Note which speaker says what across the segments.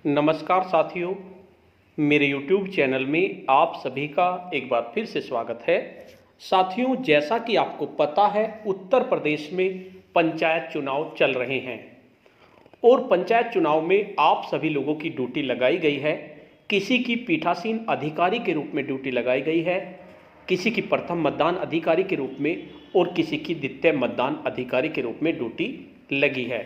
Speaker 1: नमस्कार साथियों, मेरे YouTube चैनल में आप सभी का एक बार फिर से स्वागत है। साथियों, जैसा कि आपको पता है, उत्तर प्रदेश में पंचायत चुनाव चल रहे हैं और पंचायत चुनाव में आप सभी लोगों की ड्यूटी लगाई गई है। किसी की पीठासीन अधिकारी के रूप में ड्यूटी लगाई गई है, किसी की प्रथम मतदान अधिकारी के रूप में और किसी की द्वितीय मतदान अधिकारी के रूप में ड्यूटी लगी है।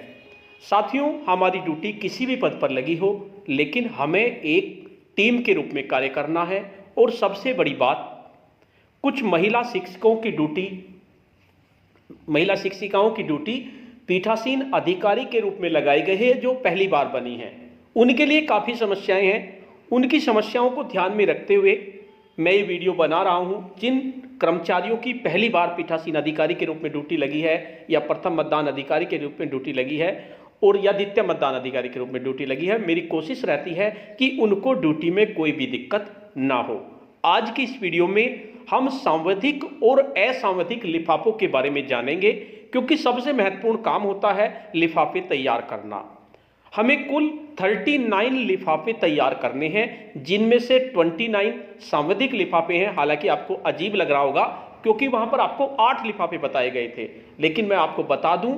Speaker 1: साथियों, हमारी ड्यूटी किसी भी पद पर लगी हो, लेकिन हमें एक टीम के रूप में कार्य करना है। और सबसे बड़ी बात, कुछ महिला शिक्षिकाओं की ड्यूटी पीठासीन अधिकारी के रूप में लगाई गई है, जो पहली बार बनी है। उनके लिए काफ़ी समस्याएं हैं। उनकी समस्याओं को ध्यान में रखते हुए मैं ये वीडियो बना रहा हूं। जिन कर्मचारियों की पहली बार पीठासीन अधिकारी के रूप में ड्यूटी लगी है, या प्रथम मतदान अधिकारी के रूप में ड्यूटी लगी है, और या द्वितीय मतदान अधिकारी के रूप में ड्यूटी लगी है, मेरी कोशिश रहती है कि उनको ड्यूटी में कोई भी दिक्कत ना हो। आज की इस वीडियो में हम सांविधिक और असांविधिक लिफाफों के बारे में जानेंगे, क्योंकि सबसे महत्वपूर्ण काम होता है लिफाफे तैयार करना। हमें कुल 39 लिफाफे तैयार करने हैं, जिनमें से 29 सांविधिक लिफाफे हैं। हालांकि आपको अजीब लग रहा होगा, क्योंकि वहां पर आपको 8 लिफाफे बताए गए थे, लेकिन मैं आपको बता दूं,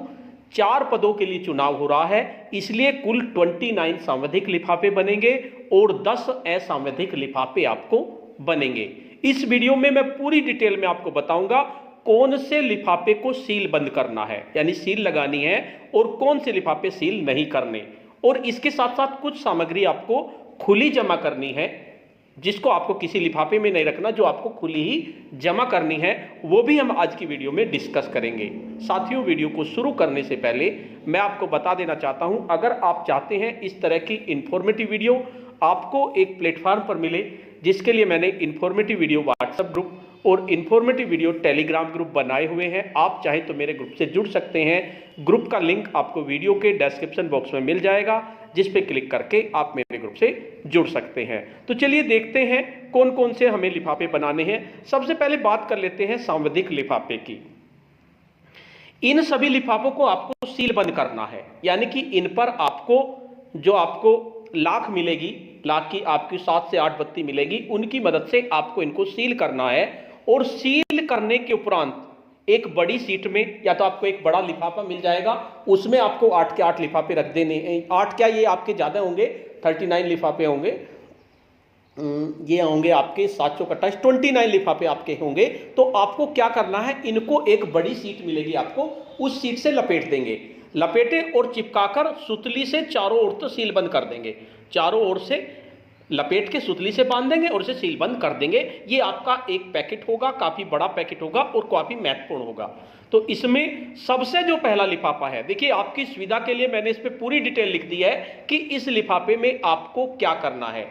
Speaker 1: 4 पदों के लिए चुनाव हो रहा है, इसलिए कुल 29 सांविधिक लिफाफे बनेंगे और 10 असांविधिक लिफाफे आपको बनेंगे। इस वीडियो में मैं पूरी डिटेल में आपको बताऊंगा कौन से लिफाफे को सील बंद करना है, यानी सील लगानी है, और कौन से लिफाफे सील नहीं करने। और इसके साथ साथ कुछ सामग्री आपको खुली जमा करनी है, जिसको आपको किसी लिफाफे में नहीं रखना, जो आपको खुली ही जमा करनी है, वो भी हम आज की वीडियो में डिस्कस करेंगे। साथियों, वीडियो को शुरू करने से पहले मैं आपको बता देना चाहता हूं, अगर आप चाहते हैं इस तरह की इंफॉर्मेटिव वीडियो आपको एक प्लेटफॉर्म पर मिले, जिसके लिए मैंने इंफॉर्मेटिव वीडियो व्हाट्सएप ग्रुप और इंफॉर्मेटिव वीडियो टेलीग्राम ग्रुप बनाए हुए हैं। आप चाहे तो मेरे ग्रुप से जुड़ सकते हैं। ग्रुप का लिंक आपको वीडियो के डिस्क्रिप्शन बॉक्स में मिल जाएगा, जिस पे क्लिक करके आप मेरे ग्रुप से जुड़ सकते हैं। तो चलिए देखते हैं कौन कौन से हमें लिफाफे बनाने हैं। सबसे पहले बात कर लेते हैं सांविधिक लिफाफे की। इन सभी लिफाफों को आपको सील बंद करना है, यानी कि इन पर आपको लाख मिलेगी, लाख की आपकी 7 से 8 बत्ती मिलेगी, उनकी मदद से आपको इनको सील करना है। और सील करने के उपरांत एक बड़ी सीट में, या तो आपको एक बड़ा लिफाफा मिल जाएगा, उसमें आपको 8 के 8 लिफाफे रख देने हैं। 8 क्या, ये आपके ज्यादा होंगे, 39 लिफाफे होंगे। ये होंगे आपके 7 चौक 28, 29 लिफाफे आपके होंगे। तो आपको क्या करना है, इनको एक बड़ी सीट मिलेगी, आपको उस सीट से लपेट देंगे। लपेटे और चिपकाकर सुतली से चारों ओर तो सील बंद कर देंगे। चारों ओर से लपेट के सुतली से बांध देंगे और इसे सील बंद कर देंगे। ये आपका एक पैकेट होगा, काफी बड़ा पैकेट होगा और काफी महत्वपूर्ण होगा। तो इसमें सबसे जो पहला लिफाफा है, देखिए आपकी सुविधा के लिए मैंने इस पे पूरी डिटेल लिख दी है कि इस लिफाफे में आपको क्या करना है।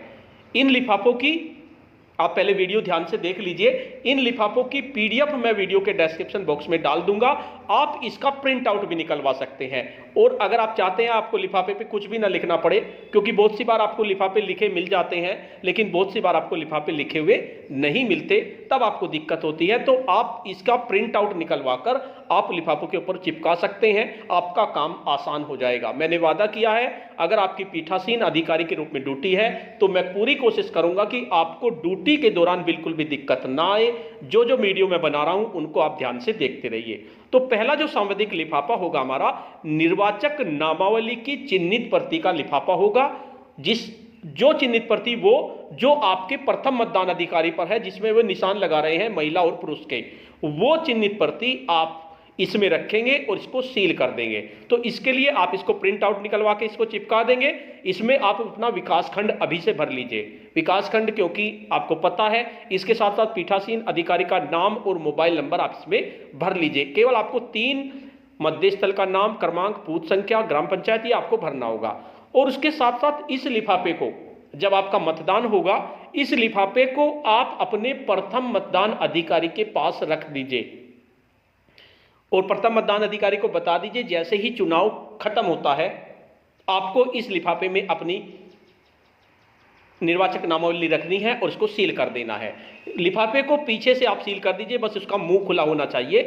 Speaker 1: इन लिफाफों की आप पहले वीडियो ध्यान से देख लीजिए। इन लिफाफों की पीडीएफ मैं वीडियो के डिस्क्रिप्शन बॉक्स में डाल दूंगा, आप इसका प्रिंट आउट भी निकलवा सकते हैं। और अगर आप चाहते हैं आपको लिफाफे पे कुछ भी ना लिखना पड़े, क्योंकि बहुत सी बार आपको लिफाफे लिखे मिल जाते हैं, लेकिन बहुत सी बार आपको लिफाफे लिखे हुए नहीं मिलते, तब आपको दिक्कत होती है, तो आप इसका प्रिंट आउट निकलवा कर आप लिफाफों के ऊपर चिपका सकते हैं। आपका काम आसान हो जाएगा। मैंने वादा किया है, अगर आपकी पीठासीन अधिकारी के रूप में ड्यूटी है, तो मैं पूरी कोशिश करूंगा कि आपको ड्यूटी के दौरान बिल्कुल भी दिक्कत ना आए। जो वीडियो मैं बना रहा हूं, उनको आप ध्यान से देखते रहिए। तो पहला जो सांविधिक लिफाफा होगा हमारा, निर्वाचक नामावली की चिन्हित प्रति का लिफाफा होगा। जो चिन्हित प्रति जो आपके प्रथम मतदान अधिकारी पर है, जिसमें वो निशान लगा रहे हैं महिला और पुरुष के, वो चिन्हित प्रति आप इसमें रखेंगे और इसको सील कर देंगे। तो इसके लिए आप इसको प्रिंट आउट निकलवा के इसको चिपका देंगे। इसमें आप अपना विकासखंड अभी से भर लीजिए। विकासखंड, क्योंकि आपको पता है, इसके साथ साथ पीठासीन अधिकारी का नाम और मोबाइल नंबर आप इसमें भर लीजिए। केवल आपको 3 मध्य स्थल का नाम, क्रमांक, बूथ संख्या, ग्राम पंचायत, ये आपको भरना होगा। और उसके साथ साथ इस लिफाफे को, जब आपका मतदान होगा, इस लिफाफे को आप अपने प्रथम मतदान अधिकारी के पास रख दीजिए और प्रथम मतदान अधिकारी को बता दीजिए, जैसे ही चुनाव खत्म होता है, आपको इस लिफाफे में अपनी निर्वाचक नामावली रखनी है और इसको सील कर देना है। लिफाफे को पीछे से आप सील कर दीजिए, बस उसका मुंह खुला होना चाहिए।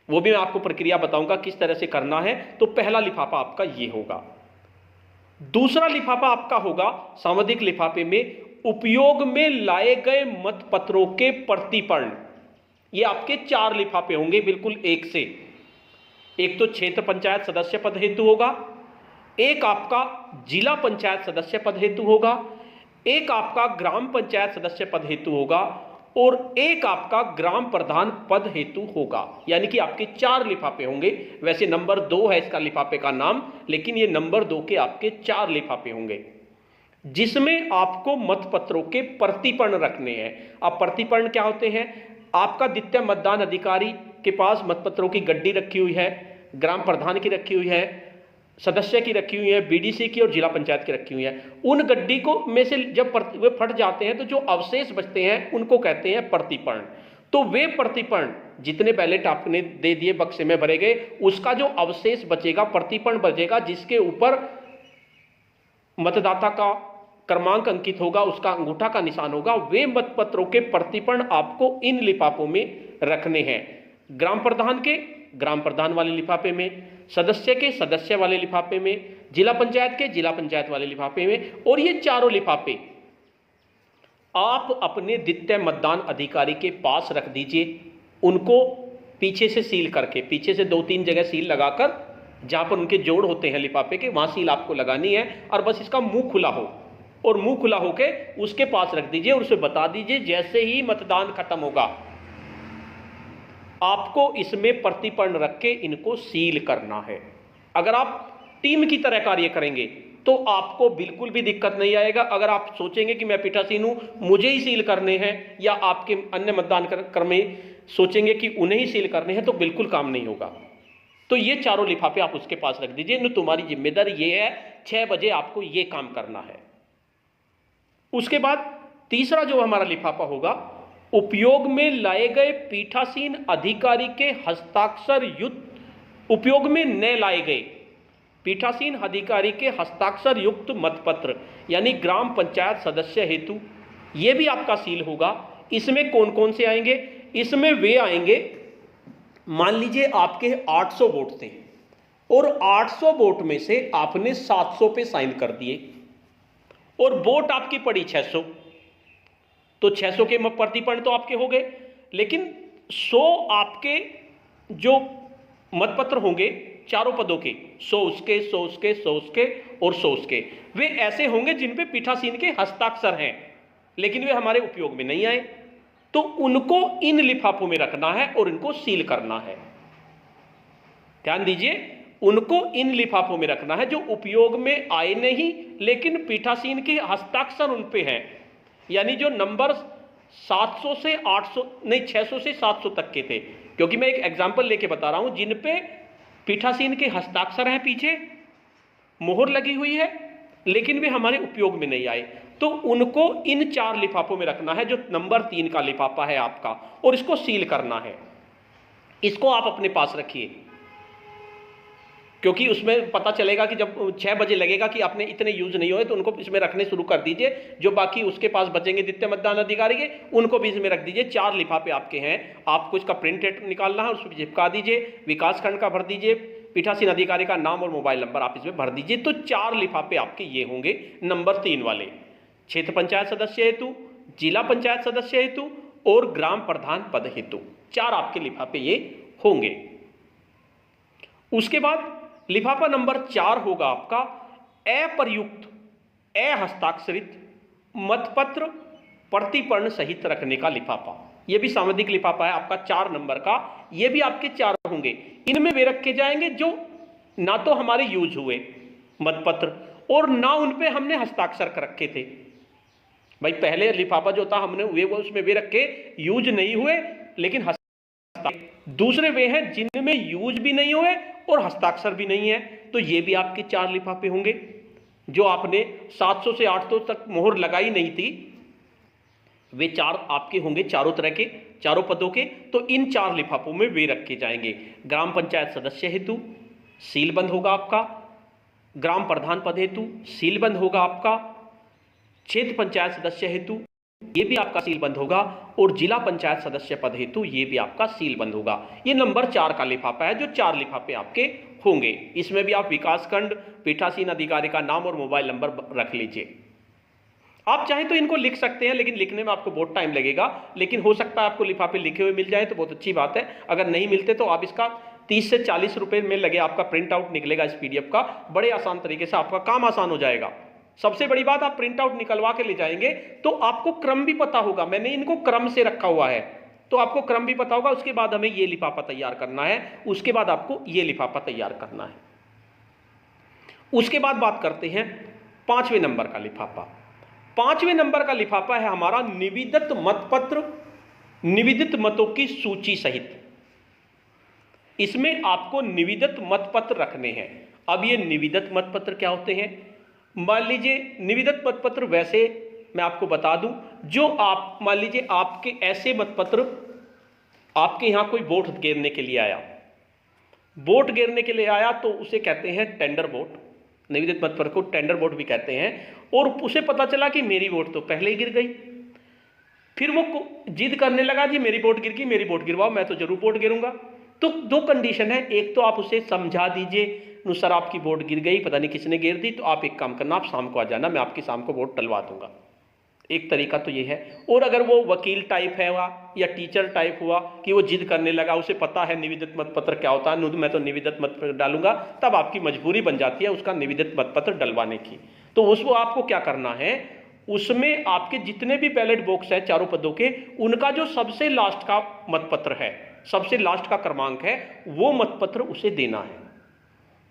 Speaker 1: वो भी मैं आपको प्रक्रिया बताऊंगा किस तरह से करना है। तो पहला लिफाफा आपका ये होगा। दूसरा लिफाफा आपका होगा सामुदायिक लिफाफे में उपयोग में लाए गए मतपत्रों के प्रतिपर्ण। ये आपके 4 लिफाफे होंगे बिल्कुल एक से। एक तो क्षेत्र पंचायत सदस्य पद हेतु होगा, एक आपका जिला पंचायत सदस्य पद हेतु होगा, एक आपका ग्राम पंचायत सदस्य पद हेतु होगा और एक आपका ग्राम प्रधान पद हेतु होगा। यानी कि आपके 4 लिफाफे होंगे। वैसे नंबर 2 है इसका लिफाफे का नाम, लेकिन ये नंबर 2 के आपके 4 लिफाफे होंगे जिसमें आपको मतपत्रों के प्रतिपर्ण रखने हैं। अब प्रतिपर्ण क्या होते हैं? आपका द्वितीय मतदान अधिकारी के पास मतपत्रों की गड्डी रखी हुई है, ग्राम प्रधान की रखी हुई है, सदस्य की रखी हुई है, बीडीसी की और जिला पंचायत की रखी हुई है। उन गड्डी को में से जब वे फट जाते हैं तो जो अवशेष बचते हैं उनको कहते हैं प्रतिपर्ण। तो वे प्रतिपर्ण जितने बैलेट आपने दे दिए बक्से में भरे गए, उसका जो अवशेष बचेगा, प्रतिपर्ण बचेगा, जिसके ऊपर मतदाता का क्रमांक अंकित होगा, उसका अंगूठा का निशान होगा, वे मतपत्रों के प्रतिपर्ण आपको इन लिफाफों में रखने हैं। ग्राम प्रधान के ग्राम प्रधान वाले लिफाफे में, सदस्य के सदस्य वाले लिफाफे में, जिला पंचायत के जिला पंचायत वाले लिफाफे में। और ये चारों लिफाफे आप अपने द्वितीय मतदान अधिकारी के पास रख दीजिए, उनको पीछे से सील करके, पीछे से 2-3 जगह सील लगाकर, जहां पर उनके जोड़ होते हैं लिफाफे के, वहां सील आपको लगानी है। और बस इसका मुंह खुला हो, और मुंह खुला होके उसके पास रख दीजिए और उसे बता दीजिए जैसे ही मतदान खत्म होगा आपको इसमें प्रतिपर्ण रख के इनको सील करना है। अगर आप टीम की तरह कार्य करेंगे तो आपको बिल्कुल भी दिक्कत नहीं आएगा। अगर आप सोचेंगे कि मैं पीठासीन हूं, मुझे ही सील करने हैं, या आपके अन्य मतदान कर्मी सोचेंगे कि उन्हें ही सील करने हैं, तो बिल्कुल काम नहीं होगा। तो ये चारों लिफाफे आप उसके पास रख दीजिए। न तुम्हारी जिम्मेदारी ये है, 6 बजे आपको ये काम करना है। उसके बाद तीसरा जो हमारा लिफाफा होगा, उपयोग में लाए गए पीठासीन अधिकारी के हस्ताक्षर युक्त, उपयोग में न लाए गए पीठासीन अधिकारी के हस्ताक्षर युक्त मतपत्र, यानी ग्राम पंचायत सदस्य हेतु, यह भी आपका सील होगा। इसमें कौन कौन से आएंगे? इसमें वे आएंगे, मान लीजिए आपके 800 वोट थे और 800 वोट में से आपने 700 पे साइन कर दिए और वोट आपकी पड़ी 600, तो 600 के प्रतिपर्ण तो आपके हो गए, लेकिन 100 आपके जो मतपत्र होंगे चारों पदों के, 100 उसके, 100 उसके, 100 उसके और 100 उसके, वे ऐसे होंगे जिन पे पीठासीन के हस्ताक्षर हैं, लेकिन वे हमारे उपयोग में नहीं आए, तो उनको इन लिफाफों में रखना है और इनको सील करना है। ध्यान दीजिए, उनको इन लिफाफों में रखना है जो उपयोग में आए नहीं, लेकिन पीठासीन के हस्ताक्षर उन पे हैं। यानी जो नंबर 700 से 800 नहीं 600 से 700 तक के थे, क्योंकि मैं एक एग्जांपल लेके बता रहा हूं, जिन पे पीठासीन के हस्ताक्षर हैं, पीछे मोहर लगी हुई है, लेकिन वे हमारे उपयोग में नहीं आए, तो उनको इन 4 लिफाफों में रखना है, जो नंबर 3 का लिफाफा है आपका, और इसको सील करना है। इसको आप अपने पास रखिए, क्योंकि उसमें पता चलेगा कि जब 6 बजे लगेगा कि आपने इतने यूज नहीं हुए, तो उनको इसमें रखने शुरू कर दीजिए। जो बाकी उसके पास बचेंगे द्वितीय मतदान अधिकारी के, उनको भी इसमें रख दीजिए। 4 लिफाफे आपके हैं, आपको इसका प्रिंट निकालना है, उसमें चिपका दीजिए, विकास खंड का भर दीजिए, पीठासीन अधिकारी का नाम और मोबाइल नंबर आप इसमें भर दीजिए। तो 4 लिफाफे आपके ये होंगे नंबर 3 वाले, क्षेत्र पंचायत सदस्य हेतु, जिला पंचायत सदस्य हेतु और ग्राम प्रधान पद हेतु, 4 आपके लिफाफे ये होंगे। उसके बाद लिफाफा नंबर 4 होगा आपका अप्रयुक्त, अहस्ताक्षरित मतपत्र प्रतिपर्ण सहित रखने का लिफाफा। यह भी सामुदायिक लिफाफा है आपका 4 नंबर का। यह भी आपके 4 होंगे। इनमें वे रखे जाएंगे जो ना तो हमारे यूज हुए मतपत्र और ना उन पे हमने हस्ताक्षर कर रखे थे। भाई पहले लिफाफा जो था हमने उसमें वे रखे यूज नहीं हुए, लेकिन दूसरे वे हैं जिनमें यूज भी नहीं हुए और हस्ताक्षर भी नहीं है, तो ये भी आपके 4 लिफाफे होंगे। जो आपने 700 से 800 तक मोहर लगाई नहीं थी, वे 4 आपके होंगे, चारों तरह के, चारों पदों के। तो इन 4 लिफाफों में वे रखे जाएंगे। ग्राम पंचायत सदस्य हेतु सीलबंद होगा आपका, ग्राम प्रधान पद हेतु सीलबंद होगा आपका, क्षेत्र पंचायत सदस्य हेतु ये भी आपका सीलबंद होगा, और जिला पंचायत सदस्य पद हेतु ये भी आपका सीलबंद होगा। ये नंबर 4 का लिफाफा है, जो 4 लिफाफे आपके होंगे। इसमें भी आप विकासखंड, पीठासीन अधिकारी का नाम और मोबाइल नंबर रख लीजिए। आप चाहें तो इनको लिख सकते हैं, लेकिन लिखने में आपको बहुत टाइम लगेगा, लेकिन हो सकता है आपको लिफाफे लिखे हुए मिल जाए तो बहुत अच्छी बात है। अगर नहीं मिलते तो आप इसका 30 से 40 रुपए में लगे आपका प्रिंट आउट निकलेगा इस पीडीएफ का, बड़े आसान तरीके से आपका काम आसान हो जाएगा। सबसे बड़ी बात, आप प्रिंट आउट निकलवा के ले जाएंगे तो आपको क्रम भी पता होगा। मैंने इनको क्रम से रखा हुआ है तो आपको क्रम भी पता होगा। उसके बाद हमें ये लिफाफा तैयार करना है, उसके बाद आपको ये लिफाफा तैयार करना है। उसके बाद बात करते हैं 5वें नंबर का लिफाफा। 5वें नंबर का लिफाफा है हमारा निविदित मतपत्र, निविदित मतों की सूची सहित। इसमें आपको निविदित मतपत्र रखने हैं। अब ये निविदित मतपत्र क्या होते हैं? मान लीजिए निविदित मतपत्र, वैसे मैं आपको बता दूं, जो आप मान लीजिए आपके ऐसे मतपत्र, आपके यहां कोई वोट गिरने के लिए आया, वोट गिरने के लिए आया तो उसे कहते हैं टेंडर वोट। निविदित मतपत्र को टेंडर वोट भी कहते हैं। और उसे पता चला कि मेरी वोट तो पहले ही गिर गई, फिर वो जिद करने लगा जी मेरी वोट गिर गई, मेरी वोट गिरवाओ, मैं तो जरूर वोट गिरूंगा। तो दो कंडीशन है, एक तो आप उसे समझा दीजिए सर आपकी वोट गिर गई, पता नहीं किसने गिर दी, तो आप एक काम करना, आप शाम को आ जाना, मैं आपकी शाम को वोट डलवा दूंगा। एक तरीका तो ये है। और अगर वो वकील टाइप है हुआ या टीचर टाइप हुआ कि वो जिद करने लगा, उसे पता है निविदित मतपत्र क्या होता है, मैं तो निविदित मतपत्र डालूंगा, तब आपकी मजबूरी बन जाती है उसका निविदित मतपत्र डलवाने की। तो उसको आपको क्या करना है, उसमें आपके जितने भी बैलेट बॉक्स है चारों पदों के, उनका जो सबसे लास्ट का मतपत्र है, सबसे लास्ट का क्रमांक है, वो मतपत्र उसे देना है।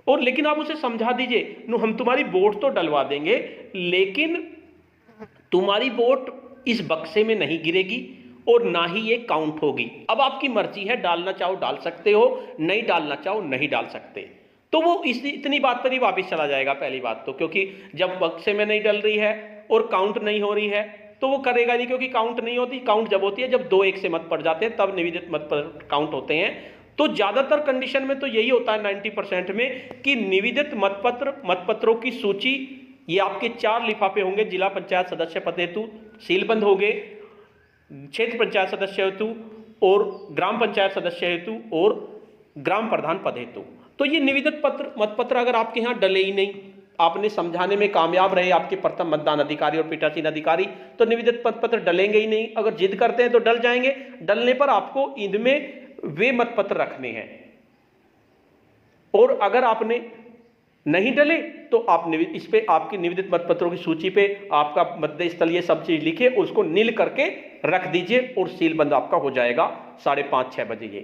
Speaker 1: और लेकिन आप उसे समझा दीजिए हम तुम्हारी वोट तो डलवा देंगे, लेकिन तुम्हारी वोट इस बक्से में नहीं गिरेगी और ना ही ये काउंट होगी। अब आपकी मर्जी है, डालना चाहो डाल सकते हो, नहीं डालना चाहो नहीं डाल सकते। तो वो इतनी बात पर ही वापस चला जाएगा पहली बात तो, क्योंकि जब बक्से में नहीं डल रही है और काउंट नहीं हो रही है तो वो करेगा नहीं, क्योंकि काउंट नहीं होती। काउंट जब होती है जब 2 1 से मत पड़ जाते हैं, तब निविदित मत पर काउंट होते हैं। तो ज्यादातर कंडीशन में तो यही होता है 90% में कि निविदित मतपत्रों की सूची, ये आपके 4 लिफाफे होंगे। जिला पंचायत सदस्य पद हेतु सीलबंद होंगे, क्षेत्र पंचायत सदस्य हेतु और ग्राम पंचायत सदस्य हेतु और ग्राम प्रधान पद हेतु। तो ये निविदित मतपत्र अगर आपके यहाँ डले ही नहीं, आपने समझाने में कामयाब रहे आपके प्रथम मतदान अधिकारी और पीठासीन अधिकारी, तो निविदित मतपत्र डलेंगे ही नहीं। अगर जिद करते हैं तो डल जाएंगे। डलने पर आपको इनमें वे मतपत्र रखने हैं, और अगर आपने नहीं डले तो आप इस पे आपकी निविदित मतपत्रों की सूची पे आपका मतदेय स्थल ये सब चीज लिखे, उसको नील करके रख दीजिए और सील बंद आपका हो जाएगा 5:30 6 बजे। ये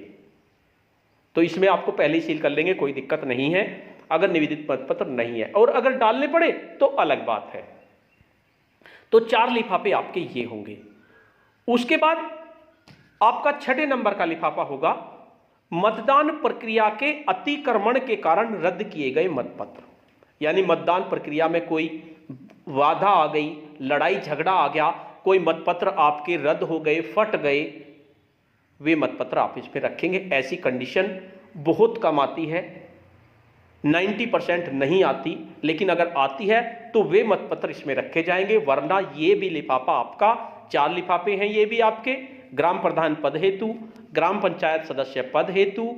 Speaker 1: तो इसमें आपको पहले ही सील कर लेंगे, कोई दिक्कत नहीं है अगर निविदित मतपत्र नहीं है। और अगर डालने पड़े तो अलग बात है। तो 4 लिफाफे आपके ये होंगे। उसके बाद आपका 6 नंबर का लिफाफा होगा मतदान प्रक्रिया के अतिक्रमण के कारण रद्द किए गए मतपत्र। यानी मतदान प्रक्रिया में कोई बाधा आ गई, लड़ाई झगड़ा आ गया, कोई मतपत्र आपके रद्द हो गए, फट गए, वे मतपत्र आप इस पे रखेंगे। ऐसी कंडीशन बहुत कम आती है, 90% नहीं आती, लेकिन अगर आती है तो वे मतपत्र इसमें रखे जाएंगे। वरना ये भी लिफाफा आपका, 4 लिफाफे हैं ये भी आपके, ग्राम प्रधान पद हेतु, ग्राम पंचायत सदस्य पद हेतु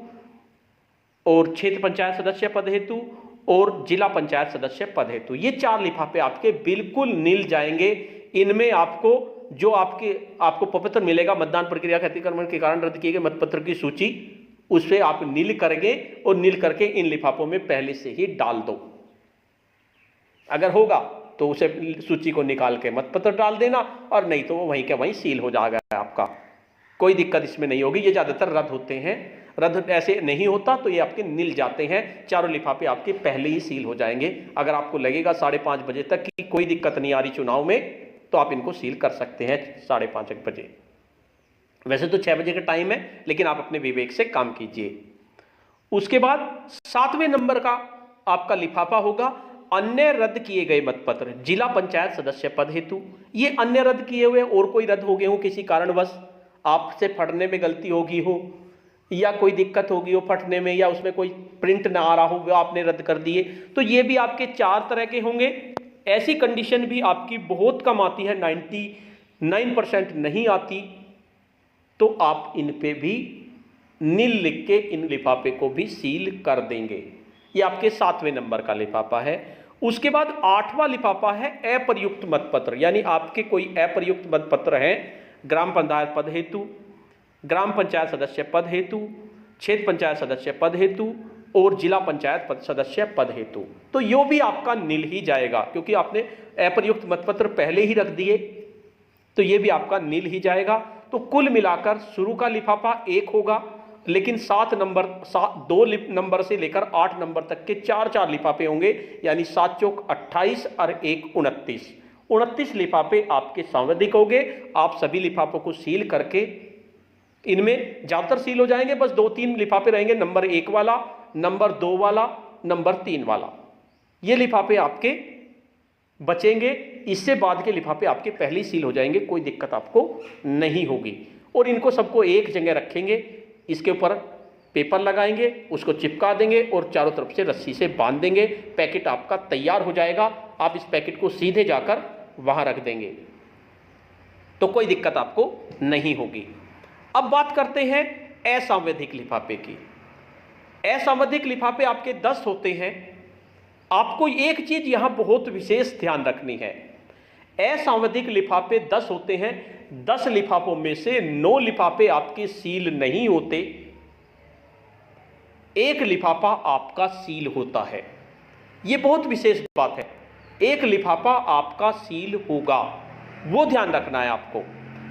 Speaker 1: और क्षेत्र पंचायत सदस्य पद हेतु और जिला पंचायत सदस्य पद हेतु, ये 4 लिफाफे आपके बिल्कुल नील जाएंगे। इनमें आपको जो आपको पत्र मिलेगा मतदान प्रक्रिया के अतिक्रमण के कारण रद्द किए गए मतपत्र की सूची, उससे आप नील करेंगे और नील करके इन लिफाफों में पहले से ही डाल दो। अगर होगा तो उसे सूची को निकाल के मतपत्र डाल देना, और नहीं तो वो वहीं के वहीं सील हो जाएगा आपका। कोई दिक्कत इसमें नहीं होगी। ये ज्यादातर रद्द होते हैं, रद्द ऐसे नहीं होता तो ये आपके नील जाते हैं। 4 लिफाफे आपके पहले ही सील हो जाएंगे। अगर आपको लगेगा 5:30 बजे तक की कोई दिक्कत नहीं आ रही चुनाव में, तो आप इनको सील कर सकते हैं 5:30 बजे। वैसे तो 6 बजे का टाइम है, लेकिन आप अपने विवेक से काम कीजिए। उसके बाद 7वें नंबर का आपका लिफाफा होगा अन्य रद्द किए गए मतपत्र। जिला पंचायत सदस्य पद हेतु, ये अन्य रद्द किए हुए और कोई रद्द हो गए हो किसी कारणवश, आपसे फटने में गलती होगी हो या कोई दिक्कत होगी हो फटने में, या उसमें कोई प्रिंट ना आ रहा हो, वो आपने रद्द कर दिए, तो ये भी आपके 4 तरह के होंगे। ऐसी कंडीशन भी आपकी बहुत कम आती है, 99% नहीं आती। तो आप इन पे भी नील लिख के इन लिफाफे को भी सील कर देंगे। ये आपके 7वें नंबर का लिफाफा है। उसके बाद 8वां लिफाफा है अप्रयुक्त मतपत्र, यानी आपके कोई अप्रयुक्त मतपत्र हैं ग्राम पंचायत पद हेतु, ग्राम पंचायत सदस्य पद हेतु, क्षेत्र पंचायत सदस्य पद हेतु और जिला पंचायत पद सदस्य पद हेतु, तो यो भी आपका नील ही जाएगा, क्योंकि आपने अप्रयुक्त मतपत्र पहले ही रख दिए, तो ये भी आपका नील ही जाएगा। तो कुल मिलाकर शुरू का लिफाफा 1 होगा, लेकिन 2 नंबर से लेकर 8 नंबर तक के 4 लिफाफे होंगे, यानी 7 चौक 28 और 1 29 लिफाफे आपके सांविधिक होंगे। आप सभी लिफाफों को सील करके, इनमें ज्यादातर सील हो जाएंगे, बस 2-3 लिफाफे रहेंगे, नंबर 1 वाला, नंबर 2 वाला, नंबर 3 वाला, ये लिफाफे आपके बचेंगे। इससे बाद के लिफाफे आपके पहले सील हो जाएंगे, कोई दिक्कत आपको नहीं होगी। और इनको सबको एक जगह रखेंगे, इसके ऊपर पेपर लगाएंगे, उसको चिपका देंगे और चारों तरफ से रस्सी से बांध देंगे। पैकेट आपका तैयार हो जाएगा। आप इस पैकेट को सीधे जाकर वहां रख देंगे, तो कोई दिक्कत आपको नहीं होगी। अब बात करते हैं असंवैधिक लिफाफे की। असंवैधिक लिफाफे आपके 10 होते हैं। आपको एक चीज यहां बहुत विशेष ध्यान रखनी है, असंवैधिक लिफाफे 10 होते हैं। 10 लिफाफों में से 9 लिफाफे आपके सील नहीं होते, 1 लिफाफा आपका सील होता है। यह बहुत विशेष बात है, 1 लिफाफा आपका सील होगा, वो ध्यान रखना है आपको।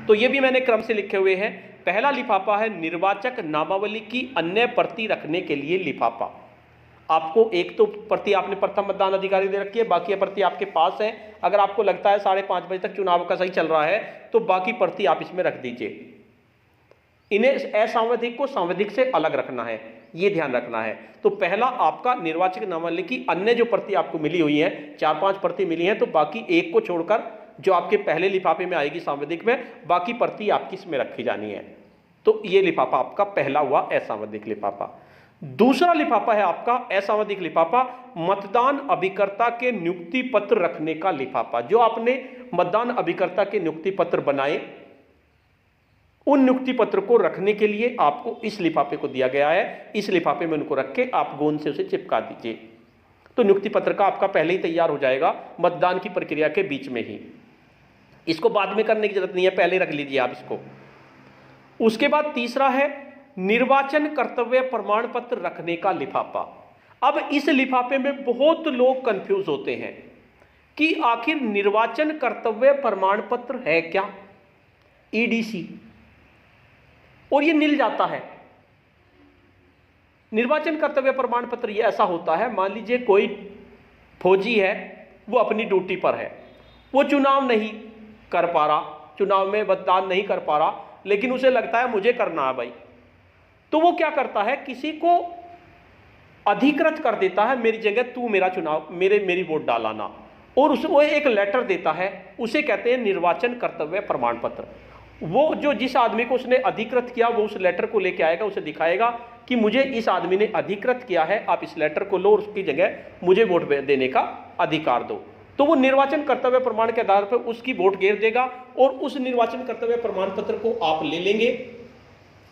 Speaker 1: तो ये भी मैंने क्रम से लिखे हुए हैं। पहला लिफाफा है निर्वाचक नामावली की अन्य प्रति रखने के लिए लिफाफा। आपको एक तो प्रति आपने प्रथम मतदान अधिकारी दे रखी है, बाकी प्रति आपके पास है। अगर आपको लगता है 5:30 बजे तक चुनाव का सही चल रहा है, तो बाकी प्रति आप इसमें रख दीजिए। इन्हें असंवैधिक को संवैधिक से अलग रखना है, ये ध्यान रखना है। तो पहला आपका निर्वाचक नामावली की अन्य जो प्रति आपको मिली हुई है, 4-5 प्रति मिली है, तो बाकी एक को छोड़कर जो आपके पहले लिफाफे में आएगी संवैधिक में, बाकी प्रति आपकी इसमें रखी जानी है। तो ये लिफाफा आपका पहला हुआ असंवैधिक लिफाफा। दूसरा लिफाफा है आपका असंवैधिक लिफाफा मतदान अभिकर्ता के नियुक्ति पत्र रखने का लिफाफा। जो आपने मतदान अभिकर्ता के नियुक्ति पत्र बनाए, उन नियुक्ति पत्र को रखने के लिए आपको इस लिफाफे को दिया गया है। इस लिफाफे में उनको रख के आप गोंद से उसे चिपका दीजिए, तो नियुक्ति पत्र का आपका पहले ही तैयार हो जाएगा मतदान की प्रक्रिया के बीच में ही। इसको बाद में करने की जरूरत नहीं है, पहले रख लीजिए आप इसको। उसके बाद तीसरा है निर्वाचन कर्तव्य प्रमाण पत्र रखने का लिफाफा। अब इस लिफाफे में बहुत लोग कंफ्यूज होते हैं कि आखिर निर्वाचन कर्तव्य प्रमाण पत्र है क्या, ईडीसी, और ये मिल जाता है। निर्वाचन कर्तव्य प्रमाण पत्र ये ऐसा होता है, मान लीजिए कोई फौजी है, वो अपनी ड्यूटी पर है, वो चुनाव नहीं कर पा रहा, चुनाव में मतदान नहीं कर पा रहा, लेकिन उसे लगता है मुझे करना है भाई, तो वो क्या करता है, किसी को अधिकृत कर देता है, मेरी जगह तू मेरा चुनाव मेरी वोट डालाना, और उसे वो एक लेटर देता है, उसे कहते हैं निर्वाचन कर्तव्य प्रमाण पत्र। वो जो जिस आदमी को उसने अधिकृत किया, वो उस लेटर को लेके आएगा, उसे दिखाएगा कि मुझे इस आदमी ने अधिकृत किया है, आप इस लेटर को लो और उसकी जगह मुझे वोट देने का अधिकार दो। तो वो निर्वाचन कर्तव्य प्रमाण के आधार पर उसकी वोट गिर देगा, और उस निर्वाचन कर्तव्य प्रमाण पत्र को आप ले लेंगे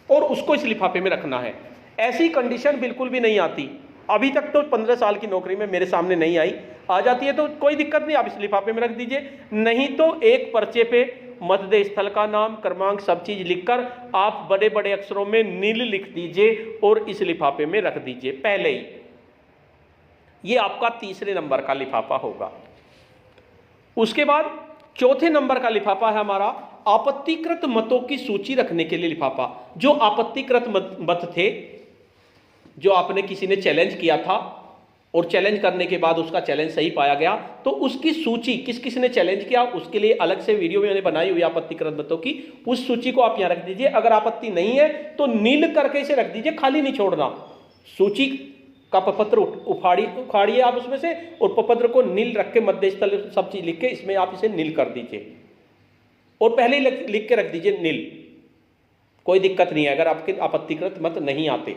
Speaker 1: और उसको इस लिफाफे में रखना है। ऐसी कंडीशन बिल्कुल भी नहीं आती, अभी तक तो 15 साल की नौकरी में मेरे सामने नहीं आई। आ जाती है तो कोई दिक्कत नहीं, आप इस लिफाफे में रख दीजिए। नहीं तो एक पर्चे पे मतदेय स्थल का नाम, क्रमांक, सब चीज लिखकर आप बड़े बड़े अक्षरों में नील लिख दीजिए और इस लिफाफे में रख दीजिए पहले ही। ये आपका तीसरे नंबर का लिफाफा होगा। उसके बाद चौथे नंबर का लिफाफा है हमारा आपत्तिकृत मतों की सूची रखने के लिए लिफाफा। जो आपत्तिकृत मत थे, जो आपने किसी ने चैलेंज किया था और चैलेंज करने के बाद उसका चैलेंज सही पाया गया, तो उसकी सूची किस किस ने चैलेंज किया उसके लिए अलग से वीडियो मैंने बनाई हुई आपत्तिकृत मतों की, उस सूची को आप यहां रख दीजिए। अगर आपत्ति नहीं है तो नील करके इसे रख दीजिए, खाली नहीं छोड़ना। सूची का प्रपत्र उखाड़िए आप उसमें से, और प्रपत्र को नील रख के मध्य स्थल सब चीज लिख के इसमें आप इसे नील कर दीजिए, और पहले ही लिख के रख दीजिए नील। कोई दिक्कत नहीं है अगर आपके आपत्तिकृत मत नहीं आते,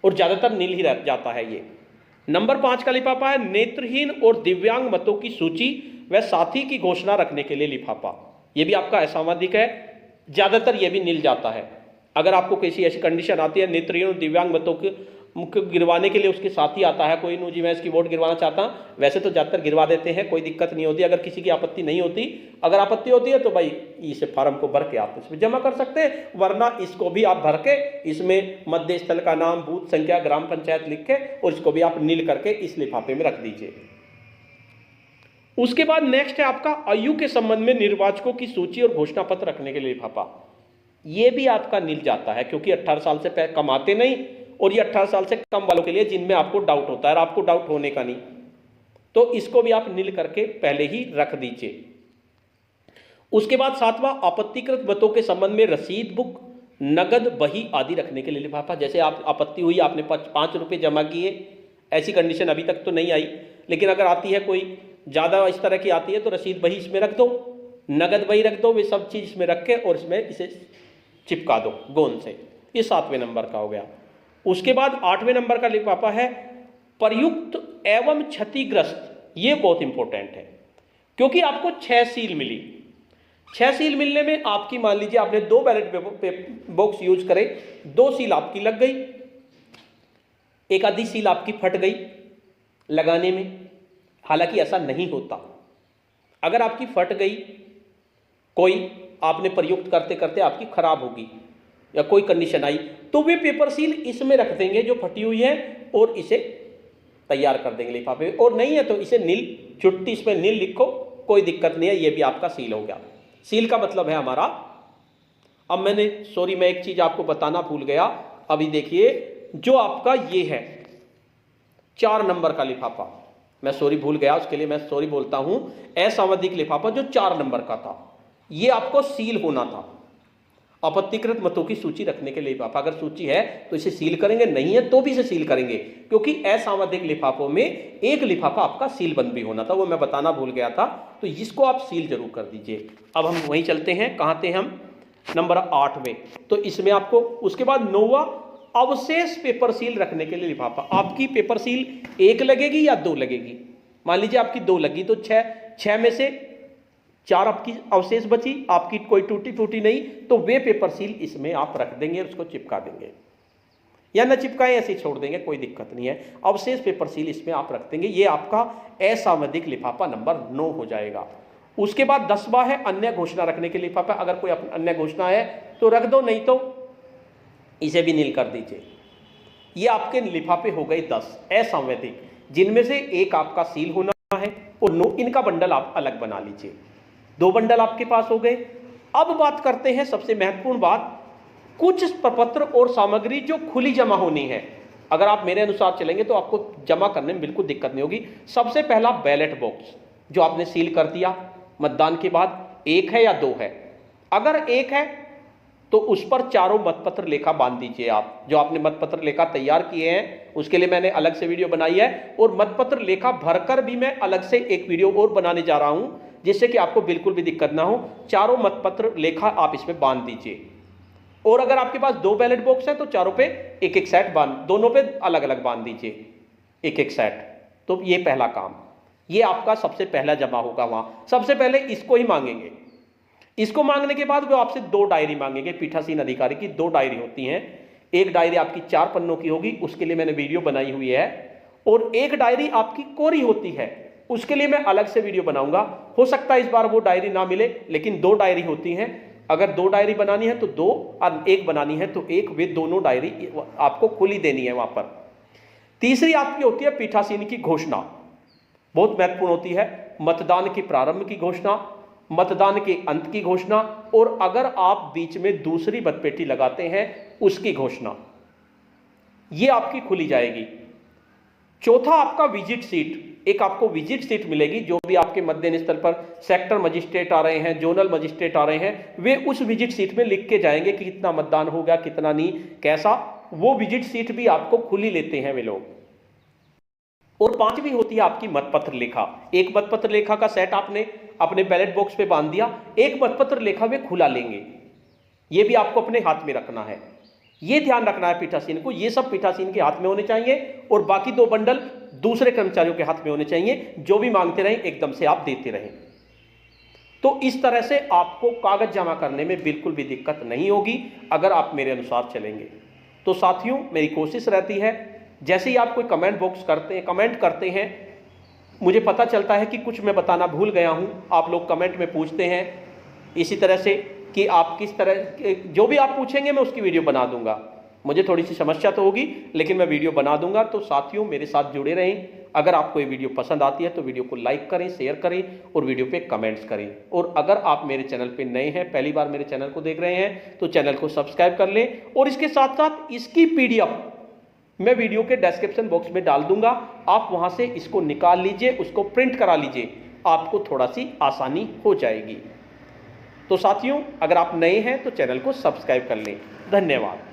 Speaker 1: और ज्यादातर नील ही रह जाता है ये। नंबर 5 का लिफाफा है नेत्रहीन और दिव्यांग मतों की सूची व साथी की घोषणा रखने के लिए लिफाफा। यह भी आपका असंवैधिक है, ज्यादातर यह भी नील जाता है। अगर आपको किसी ऐसी कंडीशन आती है नेत्रहीन और दिव्यांग मतों की मुख्य गिरवाने के लिए उसके साथ ही आता है, कोई नूजी भैंस की वोट गिरवाना चाहता, वैसे तो ज़्यादातर गिरवा देते हैं, कोई दिक्कत नहीं होती। अगर किसी की आपत्ति नहीं होती, अगर आपत्ति होती है तो भाई इस फॉर्म को भर के आप इसमें जमा कर सकते हैं, वरना इसको भी आप भर के इसमें मध्य स्थल का नाम, बूथ संख्या, ग्राम पंचायत लिख के और इसको भी आप नील करके इस लिफाफे में रख दीजिए। उसके बाद नेक्स्ट है आपका आयु के संबंध में निर्वाचकों की सूची और घोषणा पत्र रखने के लिए लिफाफा। ये भी आपका नील जाता है, क्योंकि 18 साल से कम आते नहीं, और ये 18 साल से कम वालों के लिए जिनमें आपको डाउट होता है, और आपको डाउट होने का नहीं, तो इसको भी आप नील करके पहले ही रख दीजिए। उसके बाद 7वां आपत्तिकृत मतों के संबंध में रसीद बुक, नगद, बही आदि रखने के लिए लिफाफा। जैसे आप आपत्ति हुई, आपने 5 रुपये जमा किए, ऐसी कंडीशन अभी तक तो नहीं आई, लेकिन अगर आती है कोई ज़्यादा इस तरह की आती है तो रसीद बही इसमें रख दो, नगद बही रख दो, वे सब चीज़ इसमें रख के और इसमें इसे चिपका दो गोंद से। ये 7वें नंबर का हो गया। उसके बाद 8वें नंबर का लिफाफा है प्रयुक्त एवं क्षतिग्रस्त। ये बहुत इंपॉर्टेंट है, क्योंकि आपको 6 सील मिली। 6 सील मिलने में आपकी, मान लीजिए आपने 2 बैलेट बॉक्स यूज करे, 2 सील आपकी लग गई, एक आधी सील आपकी फट गई लगाने में। हालांकि ऐसा नहीं होता, अगर आपकी फट गई, कोई आपने प्रयुक्त करते करते आपकी खराब होगी या कोई कंडीशन आई, तो वे पेपर सील इसमें रख देंगे जो फटी हुई है और इसे तैयार कर देंगे लिफाफे में। और नहीं है तो इसे नील चुट्टी, इसमें नील लिखो, कोई दिक्कत नहीं है, ये भी आपका सील हो गया। सील का मतलब है हमारा। अब मैं एक चीज आपको बताना भूल गया। अभी देखिए, जो आपका ये है 4 नंबर का लिफाफा, मैं भूल गया, उसके लिए मैं सॉरी बोलता हूं। असावधिक लिफाफा जो 4 नंबर का था, ये आपको सील होना था। आपत्तिकृत मतों की सूची रखने के लिए लिफाफा, अगर सूची है तो इसे सील करेंगे, नहीं है तो भी इसे सील करेंगे, क्योंकि असावधिक लिफाफों में एक लिफाफा आपका सील बंद भी होना था, वो मैं बताना भूल गया था। तो इसको आप सील जरूर कर दीजिए। अब हम वहीं चलते हैं, कहाँ थे हम, नंबर 8 में। तो इसमें आपको, उसके बाद 9वां अवशेष पेपर सील रखने के लिए लिफाफा। आपकी पेपर सील 1 लगेगी या 2 लगेगी। मान लीजिए आपकी 2 लगी तो 6 में से 4 आपकी अवशेष बची, आपकी कोई टूटी फूटी नहीं, तो वे पेपर सील इसमें आप रख देंगे, उसको चिपका देंगे, या न चिपकाएं ऐसे छोड़ देंगे, कोई दिक्कत नहीं है। अवशेष पेपर सील इसमें आप रख देंगे। ये आपका असावधिक लिफाफा नंबर 9 हो जाएगा। उसके बाद 10वां है अन्य घोषणा रखने के लिफाफा। अगर कोई अन्य घोषणा है तो रख दो, नहीं तो इसे भी नील कर दीजिए। ये आपके लिफाफे हो गए 10 असावधिक, जिनमें से एक आपका सील होना है और 9 इनका बंडल आप अलग बना लीजिए। 2 बंडल आपके पास हो गए। अब बात करते हैं सबसे महत्वपूर्ण बात, कुछ प्रपत्र और सामग्री जो खुली जमा होनी है। अगर आप मेरे अनुसार चलेंगे तो आपको जमा करने में बिल्कुल दिक्कत नहीं होगी। सबसे पहला बैलेट बॉक्स जो आपने सील कर दिया मतदान के बाद, 1 है या 2 है। अगर 1 है तो उस पर चारों मतपत्र लेखा बांध दीजिए। आप जो आपने मतपत्र लेखा तैयार किए हैं, उसके लिए मैंने अलग से वीडियो बनाई है, और मतपत्र लेखा भरकर भी मैं अलग से एक वीडियो और बनाने जा रहा हूं, जिससे कि आपको बिल्कुल भी दिक्कत ना हो। चारों मतपत्र लेखा आप इसमें बांध दीजिए। और अगर आपके पास 2 बैलेट बॉक्स है तो चारों पे एक एक सेट बांध, दोनों पे अलग अलग बांध दीजिए, एक एक सेट। तो ये पहला काम, ये आपका सबसे पहला जमा होगा। वहां सबसे पहले इसको ही मांगेंगे। इसको मांगने के बाद वो आपसे 2 डायरी मांगेंगे। पीठासीन अधिकारी की 2 डायरी होती हैं। एक डायरी आपकी 4 पन्नों की होगी, उसके लिए मैंने वीडियो बनाई हुई है, और एक डायरी आपकी कोरी होती है, उसके लिए मैं अलग से वीडियो बनाऊंगा। हो सकता है इस बार वो डायरी ना मिले, लेकिन 2 डायरी होती हैं। अगर 2 डायरी बनानी है तो 2, और 1 बनानी है तो 1, वे दोनों डायरी आपको खुली देनी है वहां पर। तीसरी आपकी होती है पीठासीन की घोषणा, बहुत महत्वपूर्ण होती है। मतदान के प्रारंभ की घोषणा, मतदान के अंत की घोषणा, और अगर आप बीच में दूसरी मतपेटी लगाते हैं उसकी घोषणा, ये आपकी खुली जाएगी। चौथा आपका विजिट सीट, एक आपको विजिट सीट मिलेगी। जो भी आपके मध्य स्तर पर सेक्टर मजिस्ट्रेट आ रहे हैं, जोनल मजिस्ट्रेट आ रहे हैं, वे उस विजिट सीट में लिख के जाएंगे कि कितना मतदान हो गया, कितना नहीं, कैसा। वो विजिट सीट भी आपको खुली लेते हैं वे लोग। और 5वीं होती है आपकी मतपत्र लेखा। एक मतपत्र लेखा का सेट आपने अपने बैलेट बॉक्स पे बांध दिया, एक मतपत्र लेखा वे खुला लेंगे। ये भी आपको अपने हाथ में रखना है, ये ध्यान रखना है पीठासीन को। ये सब पीठासीन के हाथ में होने चाहिए, और बाकी 2 बंडल दूसरे कर्मचारियों के हाथ में होने चाहिए। जो भी मांगते रहें एकदम से आप देते रहें। तो इस तरह से आपको कागज जमा करने में बिल्कुल भी दिक्कत नहीं होगी अगर आप मेरे अनुसार चलेंगे। तो साथियों, मेरी कोशिश रहती है जैसे ही आप कोई कमेंट बॉक्स करते हैं, कमेंट करते हैं, मुझे पता चलता है कि कुछ मैं बताना भूल गया हूं। आप लोग कमेंट में पूछते हैं इसी तरह से कि आप किस तरह, जो भी आप पूछेंगे मैं उसकी वीडियो बना दूंगा। मुझे थोड़ी सी समस्या तो होगी, लेकिन मैं वीडियो बना दूंगा। तो साथियों, मेरे साथ जुड़े रहें। अगर आपको ये वीडियो पसंद आती है तो वीडियो को लाइक करें, शेयर करें और वीडियो पे कमेंट्स करें। और अगर आप मेरे चैनल पे नए हैं, पहली बार मेरे चैनल को देख रहे हैं, तो चैनल को सब्सक्राइब कर लें। और इसके साथ साथ इसकी PDF मैं वीडियो के डिस्क्रिप्शन बॉक्स में डाल दूंगा, आप वहां से इसको निकाल लीजिए, उसको प्रिंट करा लीजिए, आपको थोड़ा सी आसानी हो जाएगी। तो साथियों, अगर आप नए हैं तो चैनल को सब्सक्राइब कर लें। धन्यवाद।